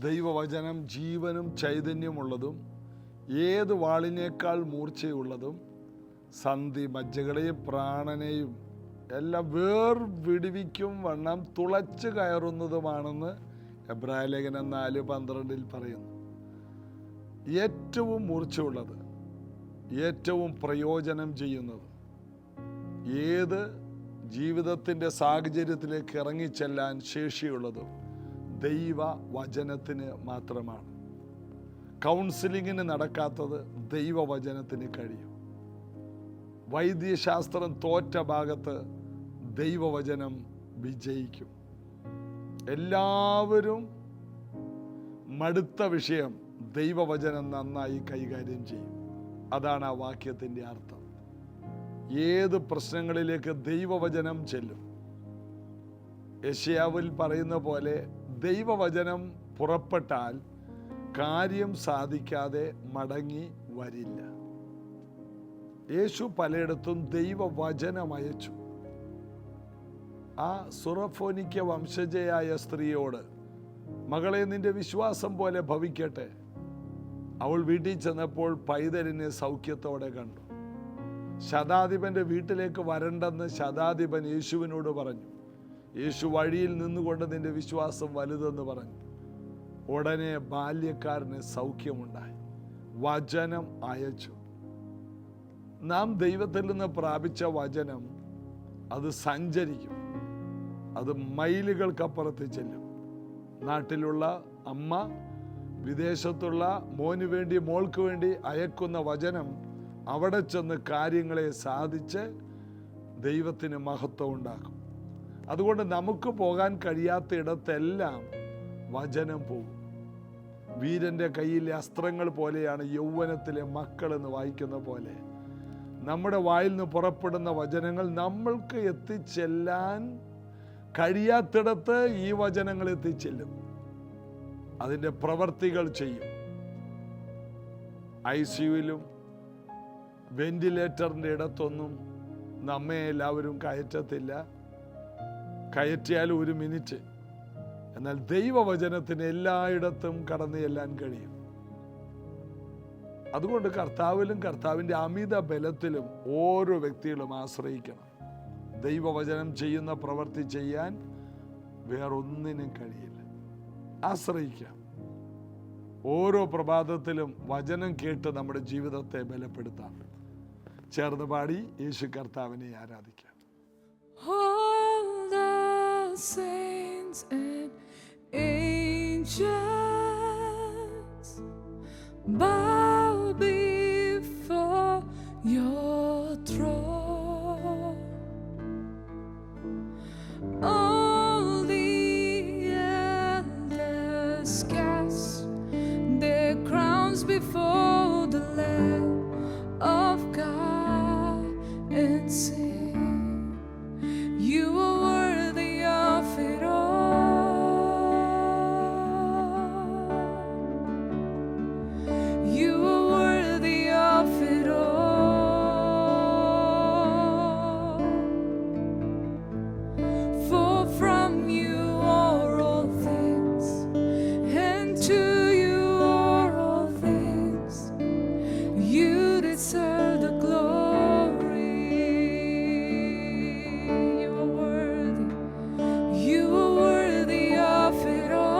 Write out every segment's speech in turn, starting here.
ദൈവവചനം ജീവനും ചൈതന്യമുള്ളതും ഏത് വാളിനേക്കാൾ മൂർച്ചയുള്ളതും സന്ധി മജ്ജകളെയും പ്രാണനെയും എല്ലാം വേർവിടുവിക്കും വണ്ണം തുളച്ച് കയറുന്നതുമാണെന്ന് എബ്രായലേഖനം 4:12 പറയുന്നു. ഏറ്റവും മൂർച്ചയുള്ളത്, ഏറ്റവും പ്രയോജനം ചെയ്യുന്നത്, ഏത് ജീവിതത്തിൻ്റെ സാഹചര്യത്തിലേക്ക് ഇറങ്ങിച്ചെല്ലാൻ ശേഷിയുള്ളതും ദൈവവചനത്തിന് മാത്രമാണ്. കൗൺസിലിങ്ങിന് നടക്കാത്തത് ദൈവവചനത്തിന് കഴിയും. വൈദ്യശാസ്ത്രം തോറ്റ ഭാഗത്ത് ദൈവവചനം വിജയിക്കും. എല്ലാവരും മടുത്ത വിഷയം ദൈവവചനം നന്നായി കൈകാര്യം ചെയ്യും. അതാണ് ആ വാക്യത്തിൻ്റെ അർത്ഥം. ഏത് പ്രശ്നങ്ങളിലേക്ക് ദൈവവചനം ചെല്ലും. യെശയ്യാവിൽ പറയുന്ന പോലെ ദൈവവചനം പുറപ്പെട്ടാൽ കാര്യം സാധിക്കാതെ മടങ്ങി വരില്ല. യേശു പലയിടത്തും ദൈവവചനം അയച്ചു. ആ സുറഫോനിക്ക വംശജയായ സ്ത്രീയോട്, മകളെ, നിന്റെ വിശ്വാസം പോലെ ഭവിക്കട്ടെ. അവൾ വീട്ടിൽ ചെന്നപ്പോൾ പൈതലിനെ സൗഖ്യത്തോടെ കണ്ടു. ശതാധിപന്റെ വീട്ടിലേക്ക് വരണ്ടെന്ന് ശതാധിപൻ യേശുവിനോട് പറഞ്ഞു. യേശു വഴിയിൽ നിന്നുകൊണ്ട് നിന്റെ വിശ്വാസം വലുതെന്ന് പറഞ്ഞു. ഉടനെ ബാല്യക്കാരന് സൗഖ്യമുണ്ടായി. വചനം അയച്ചു. നാം ദൈവത്തിൽ നിന്ന് പ്രാപിച്ച വചനം അത് സഞ്ചരിക്കും. അത് മൈലുകൾക്കപ്പുറത്ത് ചെല്ലും. നാട്ടിലുള്ള അമ്മ വിദേശത്തുള്ള മോന് വേണ്ടി, മോൾക്ക് വേണ്ടി അയക്കുന്ന വചനം അവിടെ ചെന്ന് കാര്യങ്ങളെ സാധിച്ച് ദൈവത്തിന് മഹത്വം ഉണ്ടാക്കും. അതുകൊണ്ട് നമുക്ക് പോകാൻ കഴിയാത്ത ഇടത്തെല്ലാം വചനം പോകും. വീരൻ്റെ കയ്യിലെ അസ്ത്രങ്ങൾ പോലെയാണ് യൗവനത്തിലെ മക്കൾ എന്ന് വായിക്കുന്ന പോലെ നമ്മുടെ വായിൽ നിന്ന് പുറപ്പെടുന്ന വചനങ്ങൾ നമ്മൾക്ക് എത്തിച്ചെല്ലാൻ കഴിയാത്തിടത്ത് ഈ വചനങ്ങൾ എത്തിച്ചെല്ലും. അതിൻ്റെ പ്രവർത്തികൾ ചെയ്യും. ICUവിലും വെന്റിലേറ്ററിൻ്റെ ഇടത്തൊന്നും നമ്മെ എല്ലാവരും കയറ്റത്തില്ല. കയറ്റിയാൽ 1 മിനിറ്റ്. എന്നാൽ ദൈവവചനത്തിന് എല്ലായിടത്തും കടന്നു ചെല്ലാൻ കഴിയും. അതുകൊണ്ട് കർത്താവിലും കർത്താവിൻ്റെ അമിത ബലത്തിലും ഓരോ വ്യക്തികളും ആശ്രയിക്കണം. ദൈവവചനം ചെയ്യുന്ന പ്രവൃത്തി ചെയ്യാൻ വേറൊന്നിനും കഴിയില്ല. ആശ്രയിക്കാം. ഓരോ പ്രഭാതത്തിലും വചനം കേട്ട് നമ്മുടെ ജീവിതത്തെ ബലപ്പെടുത്താം. ചേർന്ന് പാടി യേശു കർത്താവിനെ ആരാധിക്കാം. All the saints and angels bow before your throne. All the elders cast their crowns before the Lamb of God and sing, you are worthy of it all. You are worthy of it all. For from you are all things, and to you are all things. You deserve the glory. You are worthy. You are worthy of it all.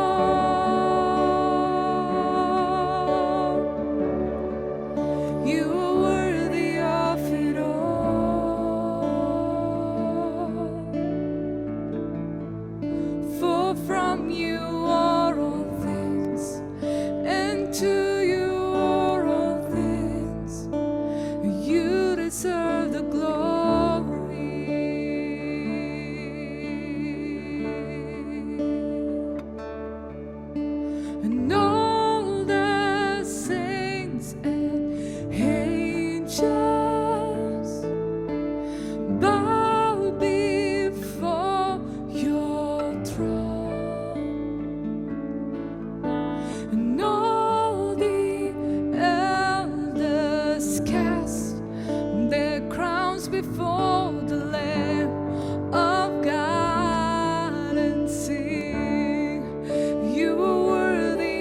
You are worthy of it all. For from you are all things, and to you are all things. You deserve the glory. And all the saints and angels bow before your throne. And all the elders cast their crowns before the Lamb of God and sing, you are worthy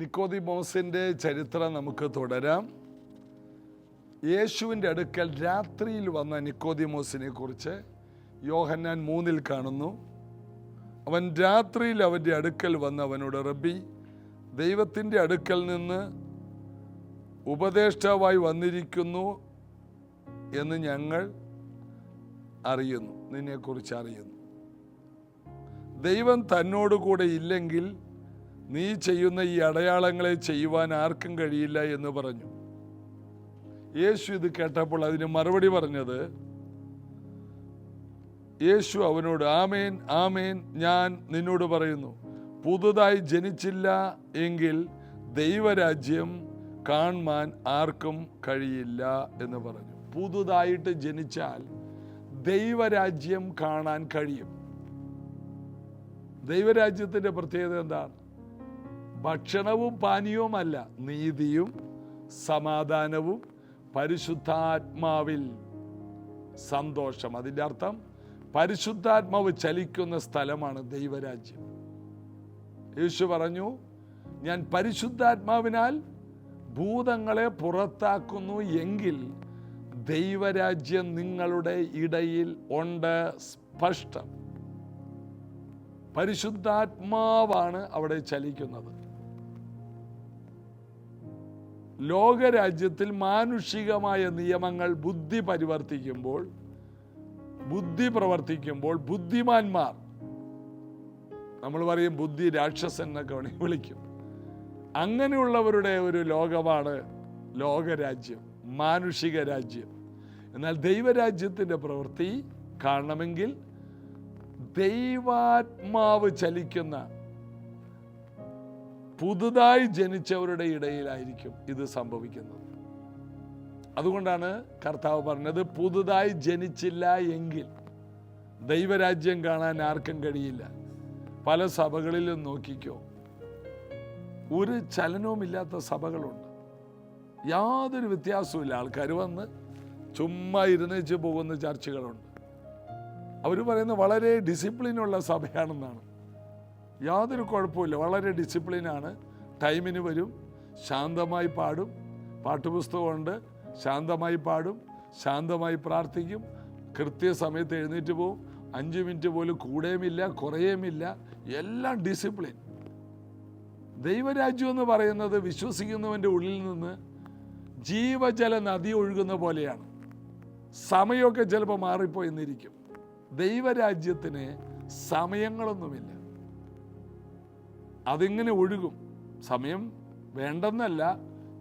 നിക്കോദിമോസിൻ്റെ ചരിത്രം നമുക്ക് തുടരാം. യേശുവിൻ്റെ അടുക്കൽ രാത്രിയിൽ വന്ന നിക്കോദിമോസിനെ കുറിച്ച് യോഹന്നാൻ 3 കാണുന്നു. അവൻ രാത്രിയിൽ അവൻ്റെ അടുക്കൽ വന്ന് അവനോട്, റബ്ബി, ദൈവത്തിൻ്റെ അടുക്കൽ നിന്ന് ഉപദേഷ്ടാവായി വന്നിരിക്കുന്നു എന്ന് ഞങ്ങൾ അറിയുന്നു, നിന്നെക്കുറിച്ച് അറിയുന്നു. ദൈവം തന്നോടുകൂടെ ഇല്ലെങ്കിൽ നീ ചെയ്യുന്ന ഈ അടയാളങ്ങളെ ചെയ്യുവാൻ ആർക്കും കഴിയില്ല എന്ന് പറഞ്ഞു. യേശു ഇത് കേട്ടപ്പോൾ അതിന് മറുപടി പറഞ്ഞത്, യേശു അവനോട്, ആമേൻ ആമേൻ, ഞാൻ നിന്നോട് പറയുന്നു, പുതുതായി ജനിച്ചില്ല എങ്കിൽ ദൈവരാജ്യം കാണുവാൻ ആർക്കും കഴിയില്ല എന്ന് പറഞ്ഞു. പുതുതായിട്ട് ജനിച്ചാൽ ദൈവരാജ്യം കാണാൻ കഴിയും. ദൈവരാജ്യത്തിൻ്റെ പ്രത്യേകത എന്താണ്? ഭക്ഷണവും പാനീയവുമല്ല, നീതിയും സമാധാനവും പരിശുദ്ധാത്മാവിൽ സന്തോഷം. അതിൻ്റെ അർത്ഥം പരിശുദ്ധാത്മാവ് ചലിക്കുന്ന സ്ഥലമാണ് ദൈവരാജ്യം. യേശു പറഞ്ഞു, ഞാൻ പരിശുദ്ധാത്മാവിനാൽ ഭൂതങ്ങളെ പുറത്താക്കുന്നു എങ്കിൽ ദൈവരാജ്യം നിങ്ങളുടെ ഇടയിൽ ഉണ്ട്. സ്പഷ്ടം. പരിശുദ്ധാത്മാവാണ് അവിടെ ചലിക്കുന്നത്. ലോകരാജ്യത്തിൽ മാനുഷികമായ നിയമങ്ങൾ ബുദ്ധി പ്രവർത്തിക്കുമ്പോൾ ബുദ്ധിമാന്മാർ, നമ്മൾ പറയും ബുദ്ധി രാക്ഷസൻ എന്നൊക്കെ വിളിക്കും, അങ്ങനെയുള്ളവരുടെ ഒരു ലോകമാണ് ലോകരാജ്യം, മാനുഷിക രാജ്യം. എന്നാൽ ദൈവരാജ്യത്തിൻ്റെ പ്രവൃത്തി കാണണമെങ്കിൽ ദൈവാത്മാവ് ചലിക്കുന്ന പുതുതായി ജനിച്ചവരുടെ ഇടയിലായിരിക്കും ഇത് സംഭവിക്കുന്നത്. അതുകൊണ്ടാണ് കർത്താവ് പറഞ്ഞത്, പുതുതായി ജനിച്ചില്ല എങ്കിൽ ദൈവരാജ്യം കാണാൻ ആർക്കും കഴിയില്ല. പല സഭകളിലും നോക്കിക്കോ, ഒരു ചലനവുമില്ലാത്ത സഭകളുണ്ട്. യാതൊരു വ്യത്യാസവുമില്ല. ആൾക്കാർ വന്ന് ചുമ്മാ ഇരുന്നേച്ച് പോകുന്ന ചർച്ചുകളുണ്ട്. അവർ പറയുന്നത് വളരെ ഡിസിപ്ലിനുള്ള സഭയാണെന്നാണ്. യാതൊരു കുഴപ്പമില്ല, വളരെ ഡിസിപ്ലിനാണ്. ടൈമിന് വരും, ശാന്തമായി പാടും, പാട്ടുപുസ്തകമുണ്ട്, ശാന്തമായി പാടും, ശാന്തമായി പ്രാർത്ഥിക്കും, കൃത്യസമയത്ത് എഴുന്നേറ്റ് പോവും, 5 മിനിറ്റ് പോലും കൂടുകയുമില്ല കുറയുമില്ല, എല്ലാം ഡിസിപ്ലിൻ. ദൈവരാജ്യം എന്ന് പറയുന്നത് വിശ്വസിക്കുന്നവൻ്റെ ഉള്ളിൽ നിന്ന് ജീവജല നദി ഒഴുകുന്ന പോലെയാണ്. സമയമൊക്കെ ചിലപ്പോൾ മാറിപ്പോയെന്നിരിക്കും. ദൈവരാജ്യത്തിന് സമയങ്ങളൊന്നുമില്ല, അതിങ്ങനെ ഒഴുകും. സമയം വേണ്ടെന്നല്ല,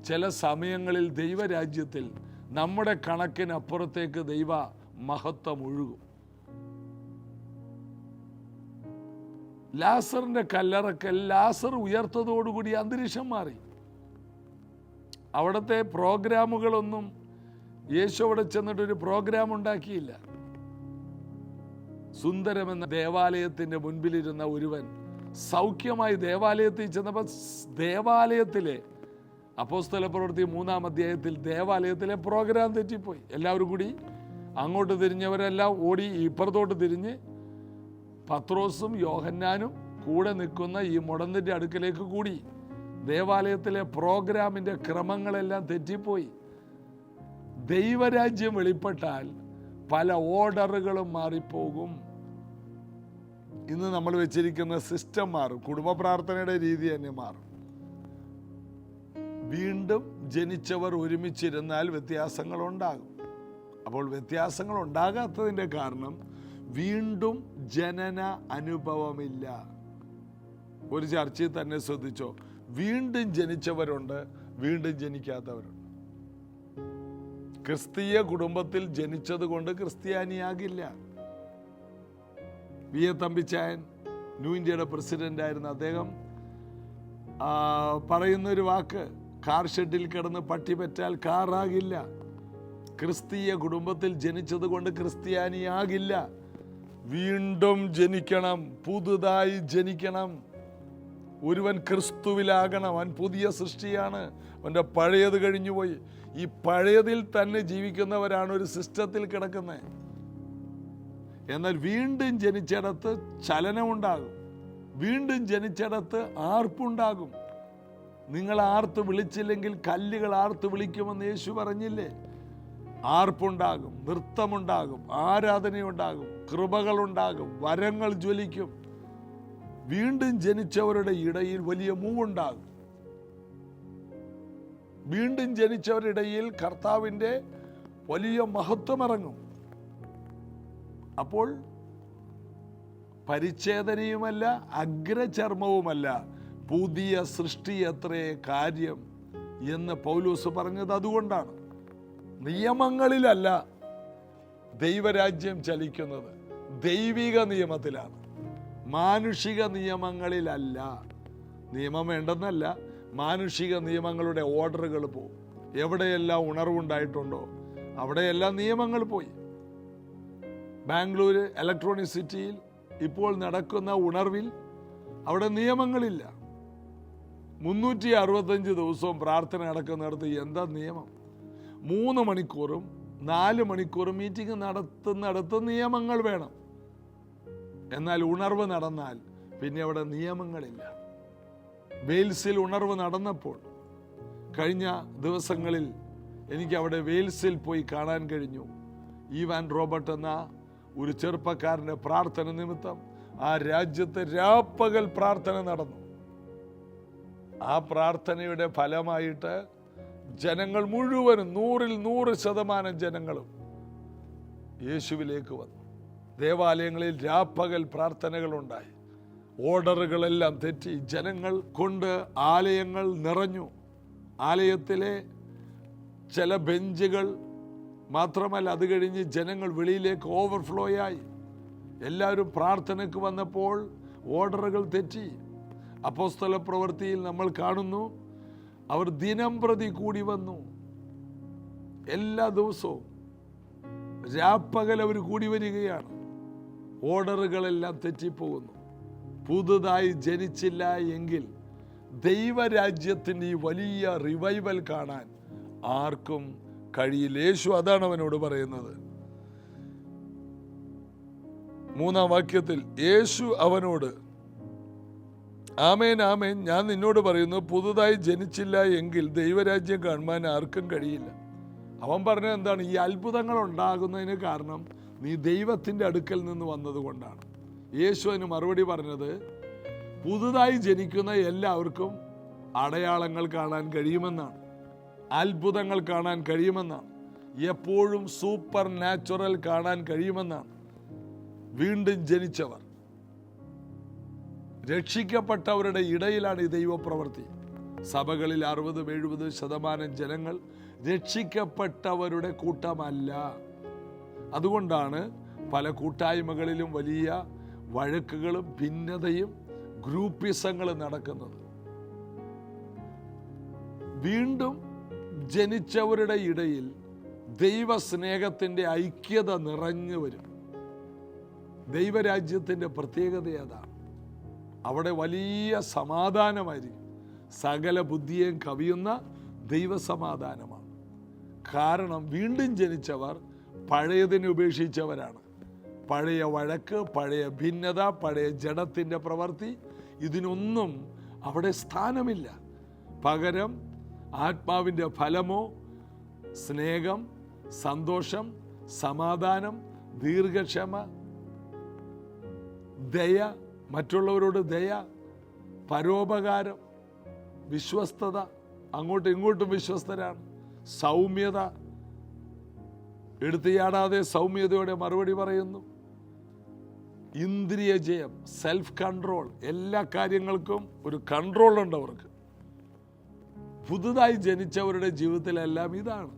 ചില സമയങ്ങളിൽ ദൈവരാജ്യത്തിൽ നമ്മുടെ കണക്കിനപ്പുറത്തേക്ക് ദൈവ മഹത്വം ഒഴുകും. ലാസറിന്റെ കല്ലറക്കൽ, ലാസർ ഉയർത്തതോടുകൂടി അന്തരീക്ഷം മാറി. അവിടുത്തെ പ്രോഗ്രാമുകളൊന്നും യേശു അവിടെ ചെന്നിട്ടൊരു പ്രോഗ്രാം ഉണ്ടാക്കിയില്ല. സുന്ദരമെന്ന ദേവാലയത്തിൻ്റെ മുൻപിലിരുന്ന ഒരുവൻ സൗഖ്യമായി ദേവാലയത്തിൽ ചെന്നപ്പോൾ ദേവാലയത്തിലെ അപ്പോസ്തല പ്രവൃത്തി 3-ാം അധ്യായത്തിൽ ദേവാലയത്തിലെ പ്രോഗ്രാം തെറ്റിപ്പോയി. എല്ലാവരും കൂടി അങ്ങോട്ട് തിരിഞ്ഞവരെല്ലാം ഓടി ഇപ്പുറത്തോട്ട് തിരിഞ്ഞ് പത്രോസും യോഹന്നാനും കൂടെ നിൽക്കുന്ന ഈ മുടന്തിൻ്റെ അടുക്കലേക്ക് കൂടി. ദേവാലയത്തിലെ പ്രോഗ്രാമിൻ്റെ ക്രമങ്ങളെല്ലാം തെറ്റിപ്പോയി. ദൈവരാജ്യം വെളിപ്പെട്ടാൽ പല ഓർഡറുകളും മാറിപ്പോകും. ഇന്ന് നമ്മൾ വെച്ചിരിക്കുന്ന സിസ്റ്റം മാറും, കുടുംബ പ്രാർത്ഥനയുടെ രീതി തന്നെ മാറും. വീണ്ടും ജനിച്ചവർ ഒരുമിച്ചിരുന്നാൽ വ്യത്യാസങ്ങളുണ്ടാകും. അപ്പോൾ വ്യത്യാസങ്ങൾ ഉണ്ടാകാത്തതിൻ്റെ കാരണം വീണ്ടും ജനന അനുഭവമില്ല. ഒരു ചർച്ചയിൽ തന്നെ ശ്രദ്ധിച്ചോ, വീണ്ടും ജനിച്ചവരുണ്ട്, വീണ്ടും ജനിക്കാത്തവരുണ്ട്. ക്രിസ്തീയ കുടുംബത്തിൽ ജനിച്ചത് കൊണ്ട് ക്രിസ്ത്യാനിയാകില്ല. വി എ തമ്പിച്ചായൻ ന്യൂ ഇന്ത്യയുടെ പ്രസിഡൻ്റായിരുന്ന അദ്ദേഹം പറയുന്നൊരു വാക്ക്, കാർ ഷെഡിൽ കിടന്ന് പട്ടി പറ്റാൽ കാറാകില്ല. ക്രിസ്തീയ കുടുംബത്തിൽ ജനിച്ചത് കൊണ്ട് ക്രിസ്ത്യാനിയാകില്ല. വീണ്ടും ജനിക്കണം, പുതുതായി ജനിക്കണം. ഒരുവൻ ക്രിസ്തുവിലാകണം. അവൻ പുതിയ സൃഷ്ടിയാണ്, അവൻ്റെ പഴയത് കഴിഞ്ഞുപോയി. ഈ പഴയതിൽ തന്നെ ജീവിക്കുന്നവരാണ് ഒരു സിസ്റ്റത്തിൽ കിടക്കുന്നത്. എന്നാൽ വീണ്ടും ജനിച്ചിടത്ത് ചലനമുണ്ടാകും, വീണ്ടും ജനിച്ചിടത്ത് ആർപ്പുണ്ടാകും. നിങ്ങൾ ആർത്ത് വിളിച്ചില്ലെങ്കിൽ കല്ലുകൾ ആർത്ത് വിളിക്കുമെന്ന് യേശു പറഞ്ഞില്ലേ? ആർപ്പുണ്ടാകും, നൃത്തമുണ്ടാകും, ആരാധനയുണ്ടാകും, കൃപകളുണ്ടാകും, വരങ്ങൾ ജ്വലിക്കും. വീണ്ടും ജനിച്ചവരുടെ ഇടയിൽ വലിയ മൂവുണ്ടാകും. വീണ്ടും ജനിച്ചവരുടെ ഇടയിൽ കർത്താവിൻ്റെ വലിയ മഹത്വം ഇറങ്ങും. അപ്പോൾ പരിച്ഛേദനയുമല്ല, അഗ്രചർമ്മവുമല്ല, പുതിയ സൃഷ്ടി എത്രേ കാര്യം എന്ന് പൗലോസ് പറഞ്ഞത് അതുകൊണ്ടാണ്. നിയമങ്ങളിലല്ല ദൈവരാജ്യം ചലിക്കുന്നത്, ദൈവിക നിയമത്തിലാണ്, മാനുഷിക നിയമങ്ങളിലല്ല. നിയമം വേണ്ടെന്നല്ല, മാനുഷിക നിയമങ്ങളുടെ ഓർഡറുകൾ പോകും. എവിടെയെല്ലാം ഉണർവുണ്ടായിട്ടുണ്ടോ അവിടെയെല്ലാം നിയമങ്ങൾ പോയി. ബാംഗ്ലൂർ ഇലക്ട്രോണിക് സിറ്റിയിൽ ഇപ്പോൾ നടക്കുന്ന ഉണർവിൽ അവിടെ നിയമങ്ങളില്ല. 365 ദിവസവും പ്രാർത്ഥന നടക്കുന്നിടത്ത് എന്താ നിയമം? 3 മണിക്കൂറും 4 മണിക്കൂറും മീറ്റിംഗ് നടത്തുന്നിടത്ത് നിയമങ്ങൾ വേണം. എന്നാൽ ഉണർവ് നടന്നാൽ പിന്നെ അവിടെ നിയമങ്ങളില്ല. വെയിൽസിൽ ഉണർവ് നടന്നപ്പോൾ കഴിഞ്ഞ ദിവസങ്ങളിൽ എനിക്ക് അവിടെ വെയിൽസിൽ പോയി കാണാൻ കഴിഞ്ഞു. ഈവാൻ റോബർട്ട് എന്ന ഒരു ചെറുപ്പക്കാരൻ്റെ പ്രാർത്ഥന നിമിത്തം ആ രാജ്യത്ത് രാപ്പകൽ പ്രാർത്ഥന നടന്നു. ആ പ്രാർത്ഥനയുടെ ഫലമായിട്ട് ജനങ്ങൾ മുഴുവനും 100% ജനങ്ങളും യേശുവിലേക്ക് വന്നു. ദേവാലയങ്ങളിൽ രാപ്പകൽ പ്രാർത്ഥനകളുണ്ടായി. ഓർഡറുകളെല്ലാം തെറ്റി ജനങ്ങൾ കൊണ്ട് ആലയങ്ങൾ നിറഞ്ഞു. ആലയത്തിലെ ചില ബെഞ്ചുകൾ മാത്രമല്ല, അത് കഴിഞ്ഞ് ജനങ്ങൾ വെളിയിലേക്ക് ഓവർഫ്ലോയായി. എല്ലാവരും പ്രാർത്ഥനയ്ക്ക് വന്നപ്പോൾ ഓർഡറുകൾ തെറ്റി. അപ്പോസ്തല പ്രവൃത്തിയിൽ നമ്മൾ കാണുന്നു, അവർ ദിനം പ്രതി കൂടി വന്നു. എല്ലാ ദിവസവും രാപ്പകൽ അവർ കൂടി വരികയാണ്. ഓർഡറുകളെല്ലാം തെറ്റിപ്പോകുന്നു. പുതുതായി ജനിച്ചില്ല എങ്കിൽ ദൈവരാജ്യത്തിൻ്റെ ഈ വലിയ റിവൈവൽ കാണാൻ ആർക്കും കഴിയില്ല. യേശു അതാണ് അവനോട് പറയുന്നത്. 3-ാം വാക്യത്തിൽ യേശു അവനോട്, ആമേൻ ആമേൻ, ഞാൻ നിന്നോട് പറയുന്നു, പുതുതായി ജനിച്ചില്ല എങ്കിൽ ദൈവരാജ്യം കാണുവാൻ ആർക്കും കഴിയില്ല. അവൻ പറഞ്ഞത് എന്താണ്? ഈ അത്ഭുതങ്ങൾ ഉണ്ടാകുന്നതിന് കാരണം നീ ദൈവത്തിൻ്റെ അടുക്കൽ നിന്ന് വന്നതുകൊണ്ടാണ്. യേശു അതിന് മറുപടി പറഞ്ഞത്, പുതുതായി ജനിക്കുന്ന എല്ലാവർക്കും അടയാളങ്ങൾ കാണാൻ കഴിയുമെന്നാണ്, അത്ഭുതങ്ങൾ കാണാൻ കഴിയുമെന്നാണ്, എപ്പോഴും സൂപ്പർ നാച്ചുറൽ കാണാൻ കഴിയുമെന്നാണ്. വീണ്ടും ജനിച്ചവർ, രക്ഷിക്കപ്പെട്ടവരുടെ ഇടയിലാണ് ഈ ദൈവപ്രവൃത്തി. സഭകളിൽ 60-70% ജനങ്ങൾ രക്ഷിക്കപ്പെട്ടവരുടെ കൂട്ടമല്ല. അതുകൊണ്ടാണ് പല കൂട്ടായ്മകളിലും വലിയ വഴക്കുകളും ഭിന്നതയും ഗ്രൂപ്പിസങ്ങളും നടക്കുന്നത്. വീണ്ടും ജനിച്ചവരുടെ ഇടയിൽ ദൈവസ്നേഹത്തിൻ്റെ ഐക്യത നിറഞ്ഞു വരും. ദൈവരാജ്യത്തിൻ്റെ പ്രത്യേകത അതാണ്. അവിടെ വലിയ സമാധാനമായിരിക്കും. സകല ബുദ്ധിയെയും കവിയുന്ന ദൈവസമാധാനമാണ്. കാരണം വീണ്ടും ജനിച്ചവർ പഴയതിനെ ഉപേക്ഷിച്ചവരാണ്. പഴയ വഴക്ക്, പഴയ ഭിന്നത, പഴയ ജഡത്തിൻ്റെ പ്രവൃത്തി, ഇതിനൊന്നും അവിടെ സ്ഥാനമില്ല. പകരം ആത്മാവിൻ്റെ ഫലമോ സ്നേഹം, സന്തോഷം, സമാധാനം, ദീർഘക്ഷമ, ദയ, മറ്റുള്ളവരോട് ദയ, പരോപകാരം, വിശ്വസ്തത, അങ്ങോട്ടും ഇങ്ങോട്ടും വിശ്വസ്തരാണ്, സൗമ്യത, എടുത്തിയാടാതെ സൗമ്യതയോടെ മറുപടി പറയുന്നു, ഇന്ദ്രിയ ജയം, സെൽഫ് കൺട്രോൾ, എല്ലാ കാര്യങ്ങൾക്കും ഒരു കൺട്രോൾ ഉണ്ട് അവർക്ക്. പുതുതായി ജനിച്ചവരുടെ ജീവിതത്തിലെല്ലാം ഇതാണ്.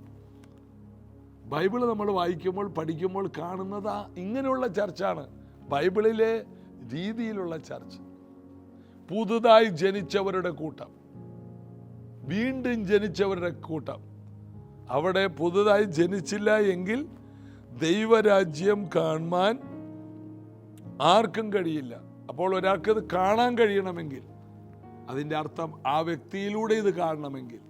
ബൈബിള് നമ്മൾ വായിക്കുമ്പോൾ പഠിക്കുമ്പോൾ കാണുന്നത് ഇങ്ങനെയുള്ള ചർച്ചാണ്, ബൈബിളിലെ രീതിയിലുള്ള ചർച്ച. പുതുതായി ജനിച്ചവരുടെ കൂട്ടം, വീണ്ടും ജനിച്ചവരുടെ കൂട്ടം. അവിടെ പുതുതായി ജനിച്ചില്ല എങ്കിൽ ദൈവരാജ്യം കാണാൻ ആർക്കും കഴിയില്ല. അപ്പോൾ ഒരാൾക്കത് കാണാൻ കഴിയണമെങ്കിൽ അതിൻ്റെ അർത്ഥം ആ വ്യക്തിയിലൂടെ ഇത് കാണണമെങ്കിൽ,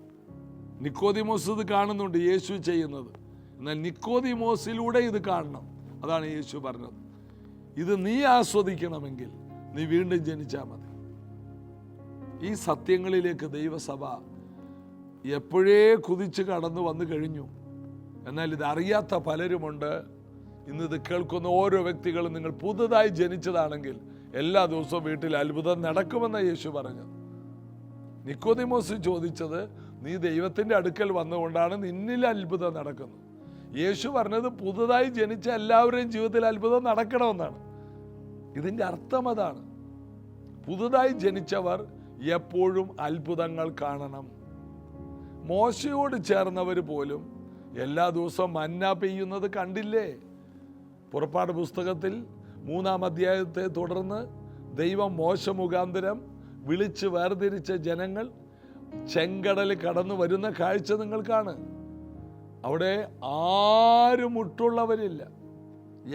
നിക്കോദിമോസ് ഇത് കാണുന്നുണ്ട് യേശു ചെയ്യുന്നത്, എന്നാൽ നിക്കോദിമോസിലൂടെ ഇത് കാണണം. അതാണ് യേശു പറഞ്ഞത്. ഇത് നീ ആസ്വദിക്കണമെങ്കിൽ നീ വീണ്ടും ജനിച്ചാൽ മതി. ഈ സത്യങ്ങളിലേക്ക് ദൈവസഭ എപ്പോഴേ കുതിച്ച് കടന്നു വന്നു കഴിഞ്ഞു. എന്നാൽ ഇതറിയാത്ത പലരുമുണ്ട്. ഇന്നിത് കേൾക്കുന്ന ഓരോ വ്യക്തികളും നിങ്ങൾ പുതുതായി ജനിച്ചതാണെങ്കിൽ എല്ലാ ദിവസവും വീട്ടിൽ അത്ഭുതം നടക്കുമെന്ന യേശു പറഞ്ഞു. നിക്കോദിമോസ് ചോദിച്ചത്, നീ ദൈവത്തിൻ്റെ അടുക്കൽ വന്നുകൊണ്ടാണ് നിന്നിൽ അത്ഭുതം നടക്കുന്നത്. യേശു പറഞ്ഞത് പുതുതായി ജനിച്ച എല്ലാവരുടെയും ജീവിതത്തിൽ അത്ഭുതം നടക്കണമെന്നാണ്. ഇതിൻ്റെ അർത്ഥം അതാണ്. പുതുതായി ജനിച്ചവർ എപ്പോഴും അത്ഭുതങ്ങൾ കാണണം. മോശയോട് ചേർന്നവർ പോലും എല്ലാ ദിവസവും മന്ന പെയ്യുന്നത് കണ്ടില്ലേ? പുറപ്പാട് പുസ്തകത്തിൽ 3-ാം അധ്യായത്തെ തുടർന്ന് ദൈവം മോശ മുഖാന്തരം വിളിച്ച് വേർതിരിച്ച ജനങ്ങൾ ചെങ്കടൽ കടന്നു വരുന്ന കാഴ്ച നിങ്ങൾക്കാണ്. അവിടെ ആരും മുട്ടുള്ളവരില്ല.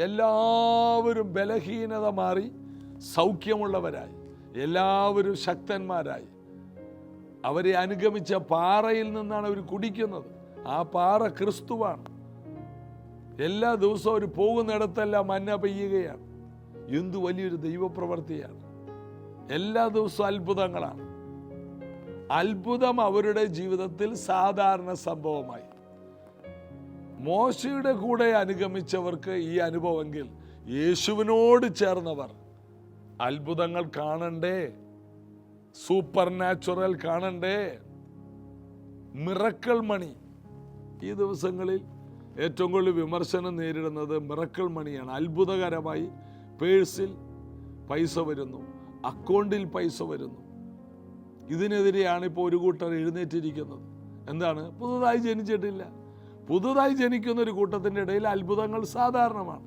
എല്ലാവരും ബലഹീനത മാറി സൗഖ്യമുള്ളവരായി, എല്ലാവരും ശക്തന്മാരായി. അവരെ അനുഗമിച്ച പാറയിൽ നിന്നാണ് അവർ കുടിക്കുന്നത്. ആ പാറ ക്രിസ്തുവാണ്. എല്ലാ ദിവസവും അവർ പോകുന്നിടത്തെല്ലാം മന്ന പെയ്യുകയാണ്. എന്തു വലിയൊരു ദൈവപ്രവൃത്തിയാണ്. എല്ലാ ദിവസവും അത്ഭുതങ്ങളാണ്. അത്ഭുതം അവരുടെ ജീവിതത്തിൽ സാധാരണ സംഭവമായി. മോശയുടെ കൂടെ അനുഗമിച്ചവർക്ക് ഈ അനുഭവമെങ്കിൽ യേശുവിനോട് ചേർന്നവർ അത്ഭുതങ്ങൾ കാണണ്ടേ? സൂപ്പർ നാച്ചുറൽ കാണണ്ടേ? മിറക്കിൾ മണി. ഈ ദിവസങ്ങളിൽ ഏറ്റവും കൂടുതൽ വിമർശനം നേരിടുന്നത് മിറക്കിൾ മണിയാണ്. അത്ഭുതകരമായി പേഴ്സിൽ പൈസ വരുന്നു, അക്കൗണ്ടിൽ പൈസ വരുന്നു. ഇതിനെതിരെയാണ് ഇപ്പോൾ ഒരു കൂട്ടർ എഴുന്നേറ്റിരിക്കുന്നത്. എന്താണ്? പുതുതായി ജനിച്ചിട്ടില്ല. പുതുതായി ജനിക്കുന്ന ഒരു കൂട്ടത്തിൻ്റെ ഇടയിൽ അത്ഭുതങ്ങൾ സാധാരണമാണ്.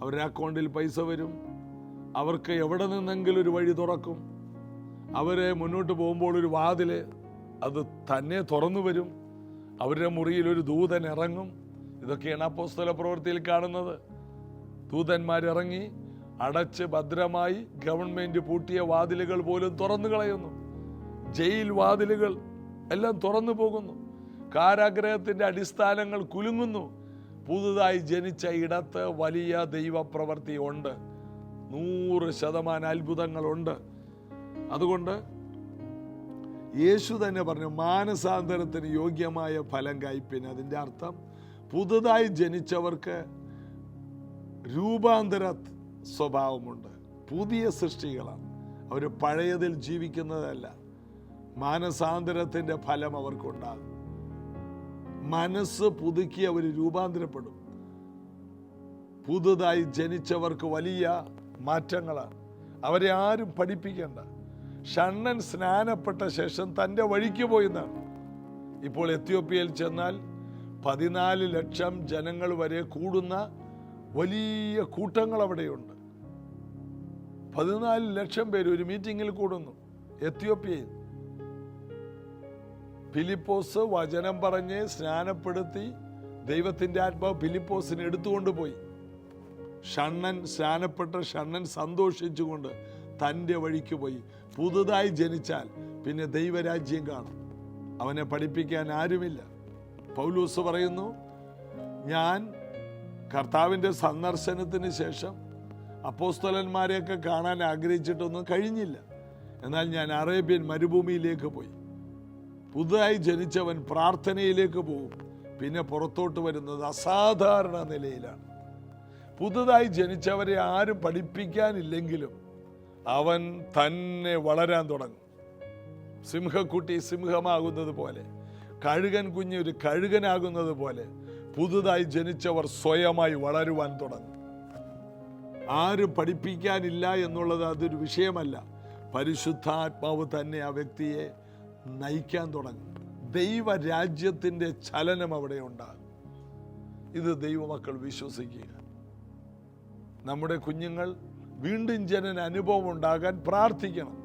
അവരുടെ അക്കൗണ്ടിൽ പൈസ വരും, അവർക്ക് എവിടെ നിന്നെങ്കിലും ഒരു വഴി തുറക്കും, അവരെ മുന്നോട്ട് പോകുമ്പോൾ ഒരു വാതിൽ അത് തന്നെ തുറന്നു വരും, അവരുടെ മുറിയിൽ ഒരു ദൂതൻ ഇറങ്ങും. ഇതൊക്കെയാണ് അപ്പോസ്തല പ്രവൃത്തിയിൽ കാണുന്നത്. ദൂതന്മാരിറങ്ങി അടച്ച് ഭദ്രമായി ഗവൺമെന്റ് പൂട്ടിയ വാതിലുകൾ പോലും തുറന്നു കളയുന്നു. ജയിൽ വാതിലുകൾ എല്ലാം തുറന്നു പോകുന്നു. കാരാഗ്രഹത്തിന്റെ അടിസ്ഥാനങ്ങൾ കുലുങ്ങുന്നു. പുതുതായി ജനിച്ച ഇടത്ത് വലിയ ദൈവപ്രവൃത്തി ഉണ്ട്. 100% അത്ഭുതങ്ങളുണ്ട്. അതുകൊണ്ട് യേശു തന്നെ പറഞ്ഞു, മാനസാന്തരത്തിന് യോഗ്യമായ ഫലം കായ്പിൻ. അതിൻ്റെ അർത്ഥം പുതുതായി ജനിച്ചവർക്ക് രൂപാന്തര സ്വഭാവമുണ്ട്. പുതിയ സൃഷ്ടികളാണ്. അവർ പഴയതിൽ ജീവിക്കുന്നതല്ല. മാനസാന്തരത്തിൻ്റെ ഫലം അവർക്കുണ്ടാകും. മനസ്സ് പുതുക്കി അവർ രൂപാന്തരപ്പെടും. പുതുതായി ജനിച്ചവർക്ക് വലിയ മാറ്റങ്ങളാണ്. അവരെ ആരും പഠിപ്പിക്കേണ്ട. ഷണ്ണൻ സ്നാനപ്പെട്ട ശേഷം തൻ്റെ വഴിക്ക് പോയെന്നാണ്. ഇപ്പോൾ എത്യോപ്യയിൽ ചെന്നാൽ 14 ലക്ഷം ജനങ്ങൾ വരെ കൂടുന്ന വലിയ കൂട്ടങ്ങൾ അവിടെയുണ്ട്. 14 ലക്ഷം പേര് ഒരു മീറ്റിങ്ങിൽ കൂടുന്നു എത്യോപ്യയിൽ. ഫിലിപ്പോസ് വചനം പറഞ്ഞ് സ്നാനപ്പെടുത്തി ദൈവത്തിൻ്റെ ആത്മാവ് ഫിലിപ്പോസിനെ എടുത്തുകൊണ്ടുപോയി. സ്നാനപ്പെട്ട ഷണ്ണൻ സന്തോഷിച്ചുകൊണ്ട് തൻ്റെ വഴിക്ക് പോയി. പുതുതായി ജനിച്ചാൽ പിന്നെ ദൈവരാജ്യം കാണും. അവനെ പഠിപ്പിക്കാൻ ആരുമില്ല. പൗലോസ് പറയുന്നു, ഞാൻ കർത്താവിൻ്റെ സന്ദർശനത്തിന് ശേഷം അപ്പോസ്തലന്മാരെയൊക്കെ കാണാൻ ആഗ്രഹിച്ചിട്ടൊന്നും കഴിഞ്ഞില്ല. എന്നാൽ ഞാൻ അറേബ്യൻ മരുഭൂമിയിലേക്ക് പോയി. പുതുതായി ജനിച്ചവൻ പ്രാർത്ഥനയിലേക്ക് പോകും. പിന്നെ പുറത്തോട്ട് വരുന്നത് അസാധാരണ നിലയിലാണ്. പുതുതായി ജനിച്ചവരെ ആരും പഠിപ്പിക്കാനില്ലെങ്കിലും അവൻ തന്നെ വളരാൻ തുടങ്ങും. സിംഹക്കുട്ടി സിംഹമാകുന്നത് പോലെ, കഴുകൻ കുഞ്ഞ് ഒരു കഴുകനാകുന്നത് പോലെ പുതുതായി ജനിച്ചവർ സ്വയമായി വളരുവാൻ തുടങ്ങും. ആരും പഠിപ്പിക്കാനില്ല എന്നുള്ളത് അതൊരു വിഷയമല്ല. പരിശുദ്ധാത്മാവ് തന്നെ ആ വ്യക്തിയെ നയിക്കാൻ തുടങ്ങും. ദൈവരാജ്യത്തിൻ്റെ ചലനം അവിടെ ഉണ്ടാകും. ഇത് ദൈവമക്കൾ വിശ്വസിക്കുക. നമ്മുടെ കുഞ്ഞുങ്ങൾ വീണ്ടും ജനന അനുഭവം ഉണ്ടാകാൻ പ്രാർത്ഥിക്കണം.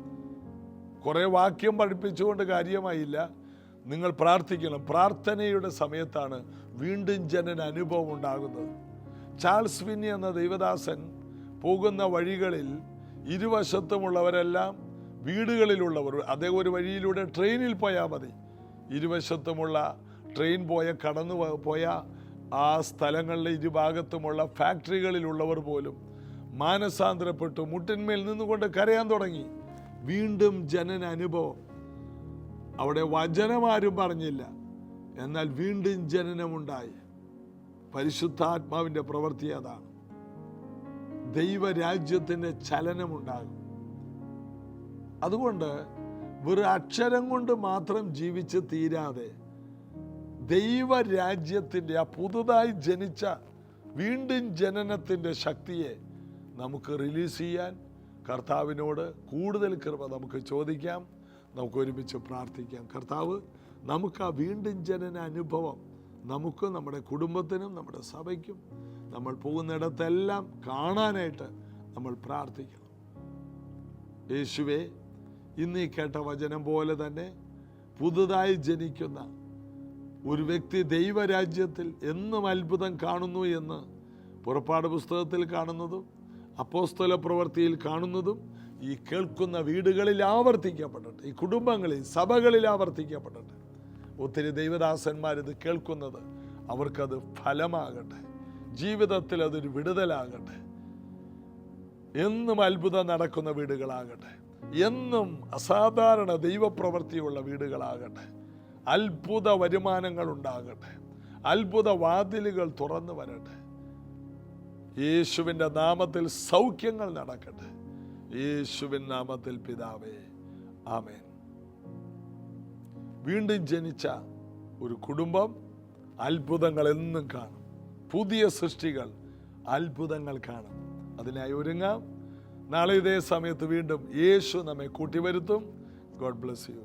കുറേ വാക്യം പഠിപ്പിച്ചുകൊണ്ട് കാര്യമായില്ല. നിങ്ങൾ പ്രാർത്ഥിക്കണം. പ്രാർത്ഥനയുടെ സമയത്താണ് വീണ്ടും ജനന അനുഭവം ഉണ്ടാകുന്നത്. ചാൾസ് വിന്നി എന്ന ദൈവദാസൻ പോകുന്ന വഴികളിൽ ഇരുവശത്തുമുള്ളവരെല്ലാം വീടുകളിലുള്ളവർ, അദ്ദേഹം ഒരു വഴിയിലൂടെ ട്രെയിനിൽ പോയാൽ മതി. ഇരുവശത്തുമുള്ള ട്രെയിൻ കടന്നു പോയ ആ സ്ഥലങ്ങളിലെ ഇരുഭാഗത്തുമുള്ള ഫാക്ടറികളിലുള്ളവർ പോലും മാനസാന്തരപ്പെട്ടു മുട്ടിന്മേൽ നിന്നുകൊണ്ട് കരയാൻ തുടങ്ങി. വീണ്ടും ജനന അനുഭവം. അവിടെ വചനമാരും പറഞ്ഞില്ല, എന്നാൽ വീണ്ടും ജനനമുണ്ടായി. പരിശുദ്ധാത്മാവിൻ്റെ പ്രവൃത്തി അതാണ്. ദൈവരാജ്യത്തിൻ്റെ ചലനമുണ്ടാകും. അതുകൊണ്ട് വെറും അക്ഷരം കൊണ്ട് മാത്രം ജീവിച്ച് തീരാതെ ദൈവരാജ്യത്തിൻ്റെ ആ പുതുതായി ജനിച്ച വീണ്ടും ജനനത്തിൻ്റെ ശക്തിയെ നമുക്ക് റിലീസ് ചെയ്യാൻ കർത്താവിനോട് കൂടുതൽ കൃപ നമുക്ക് ചോദിക്കാം. നമുക്ക് ഒരുമിച്ച് പ്രാർത്ഥിക്കാം. കർത്താവ്, നമുക്ക് ആ വീണ്ടും ജനന അനുഭവം നമുക്കും നമ്മുടെ കുടുംബത്തിനും നമ്മുടെ സഭയ്ക്കും നമ്മൾ പോകുന്നിടത്തെല്ലാം കാണാനായിട്ട് നമ്മൾ പ്രാർത്ഥിക്കണം. യേശുവേ, ഇന്ന് ഈ കേട്ട വചനം പോലെ തന്നെ പുതുതായി ജനിക്കുന്ന ഒരു വ്യക്തി ദൈവരാജ്യത്തിൽ എന്നും അത്ഭുതം കാണുന്നു എന്ന് പുറപ്പാട് പുസ്തകത്തിൽ കാണുന്നതും അപ്പോസ്തല പ്രവൃത്തിയിൽ കാണുന്നതും ഈ കേൾക്കുന്ന വീടുകളിൽ ആവർത്തിക്കപ്പെടട്ടെ, ഈ കുടുംബങ്ങളിൽ സഭകളിൽ ആവർത്തിക്കപ്പെടട്ടെ. ഒത്തിരി ദൈവദാസന്മാരിത് കേൾക്കുന്നത് അവർക്കത് ഫലമാകട്ടെ, ജീവിതത്തിൽ അതൊരു വിടുതലാകട്ടെ. എന്നും അത്ഭുതം നടക്കുന്ന വീടുകളാകട്ടെ, എന്നും അസാധാരണ ദൈവപ്രവൃത്തിയുള്ള വീടുകളാകട്ടെ, അത്ഭുത വരുമാനങ്ങൾ ഉണ്ടാകട്ടെ, അത്ഭുത വാതിലുകൾ തുറന്നു വരട്ടെ. യേശുവിൻ്റെ നാമത്തിൽ സൗഖ്യങ്ങൾ നടക്കട്ടെ. യേശുവിൻ നാമത്തിൽ പിതാവേ, ആമേൻ. വീണ്ടും ജനിച്ച ഒരു കുടുംബം അത്ഭുതങ്ങൾ എന്നും കാണും. പുതിയ സൃഷ്ടികൾ, അത്ഭുതങ്ങൾ കാണും. അതിനായി ഒരുങ്ങാം. നാളെ ഇതേ സമയത്ത് വീണ്ടും യേശു നമ്മെ കൂട്ടിവരുത്തും. God bless you.